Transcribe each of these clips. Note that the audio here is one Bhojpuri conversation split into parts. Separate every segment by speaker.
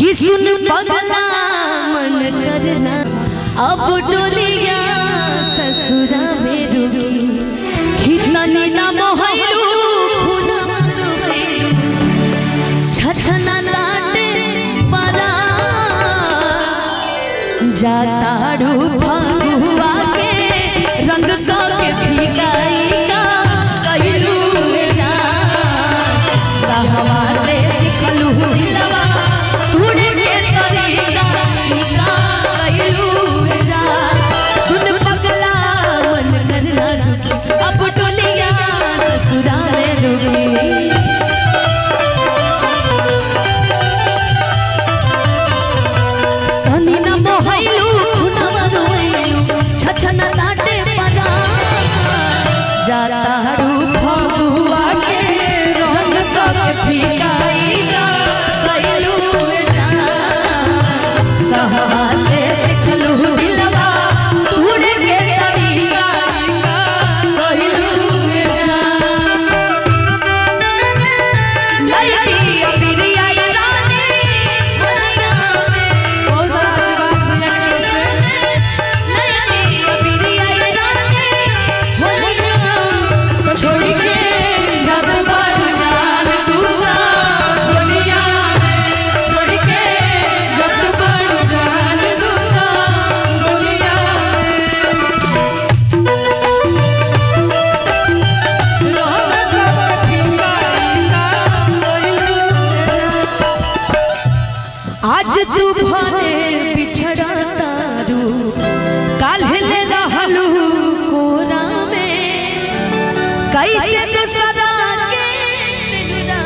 Speaker 1: कि सुन पगला मन करना अब डोलिया ससुरा में रुकी खितनी ना मोहलू खुना मरवैलू छछना लाटे परा जातारू फगुआ के रंग का के फीकाई का कहलू जा कहवा से सिखलू दिलवा तूने के तरीका कहलू जा सुन पगला मन करना अब डोलिया ससुरा में रुकी जातारू फगुआ के रंग का फीकाई का कहलू जा कहवा से सिखलू दिलवा तूने के तरीका कहलू जा लईकी अबिरिया रानी आज तू भले बिछड़ा तारू काल्हे ले रहलू कोरा में कैसे दूसरा के सिनुरा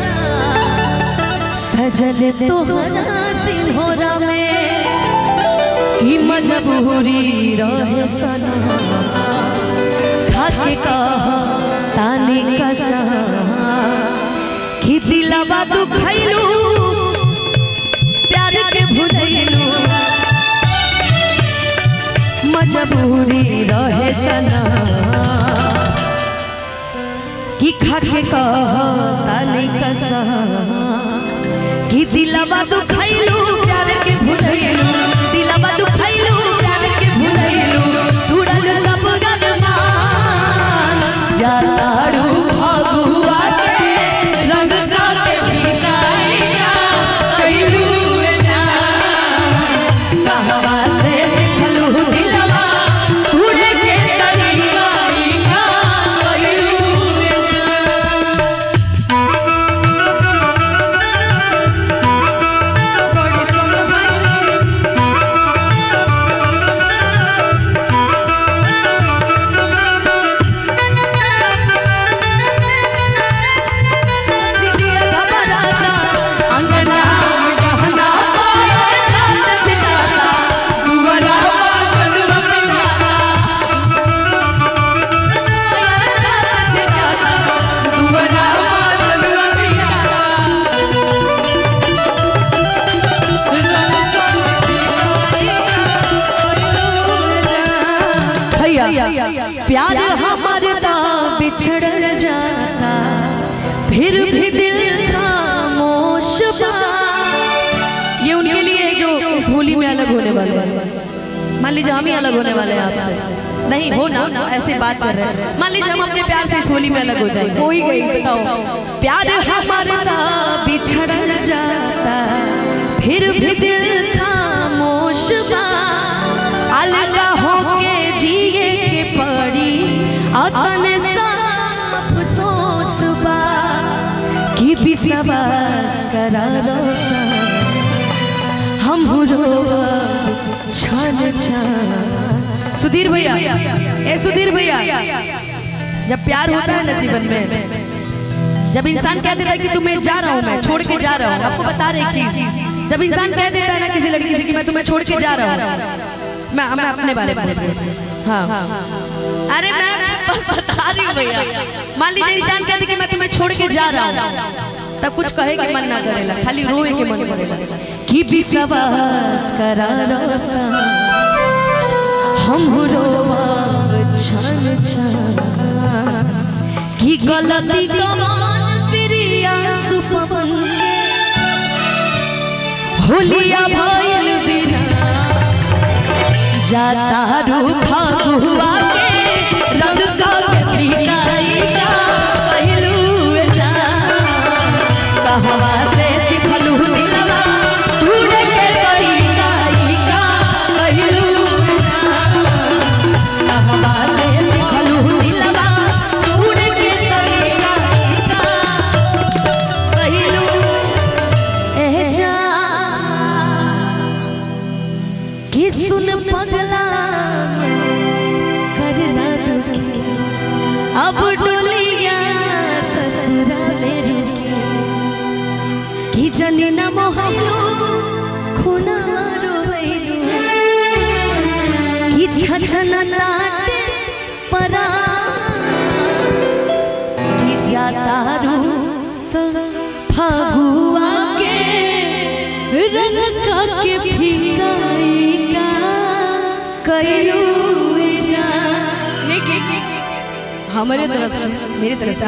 Speaker 1: सजल तोहरा सिंहोरा में कि मजबूरी रहे सना खाके कह तानी कसा कि दिलवा दुखैलू के भुलैलू मजबूरी रहे सना कि खाके कह तानी कसा कि दिलवा दुखैलू प्यार के भुलैलू दिलवा दुखैलू प्यार के भुलैलू टूटल सब गरमान जातारू फगुआ के रंग का के फीकाई का कहलू कहवा से सिखलू दिलवा तूने के तरीका कहलू बड़ी सुन प्यार हमारे बिछड़ जाता फिर भी दिल खामोश बा। ये उनके लिए जो इस होली में अलग होने वाले हैं। मान लीजिए हम ही अलग होने वाले हैं आपसे, नहीं हो ना ऐसे बात कर रहे हैं। मान लीजिए हम अपने प्यार से इस होली में अलग हो जाएंगे। कोई गई बताओ। प्यार हमारे बिछड़ जाता फिर भी दिल खामोश बा। अलग होके जिए के पड़ी अतने अफसोस बा कि विश्वास करा रोसा हम छन छन। सुधीर भैया, ए सुधीर भैया, जब प्यार होता है ना जीवन में, जब इंसान कह देता है कि तुम्हें जा रहा हूँ, मैं छोड़ के जा रहा हूँ, आपको बता रहे एक चीज, जब इंसान कह देता है ना किसी लड़की से कि मैं तुम्हें छोड़ के जा रहा हूँ, मैं अपने बारे में, हाँ अरे मैं बस बता रही हूँ भैया। मान लीजिए इंसान कहते कि मैं तुम्हें छोड़ के जा रहा हूँ, तब कुछ कहे कि मन ना करेला, खाली रोए के मन करेला कि विश्वास करा रोसा हम रोवाब छन छन कि गलती कमान प्रिया सुपवन होलिया भइल बिना जाता रू फगुआ के रंग का बिकाई का कहलू जा कहवा से सिखलू दिलवा ढूंढ के तरीकाई का कहलू कहवा से सिखलू दिलवा ढूंढ के तरीकाई का कहलू जा कि सुन पगला करना दुखी अब डोलिया ससुरा में रुकी कि जनी न मोहलू खुना रोवैलू कि छछन ताटे परा कि जाता रू फगुआ के रंग का के फिकाई का कहलू जा। हमारे तरफ से मेरी तरफ से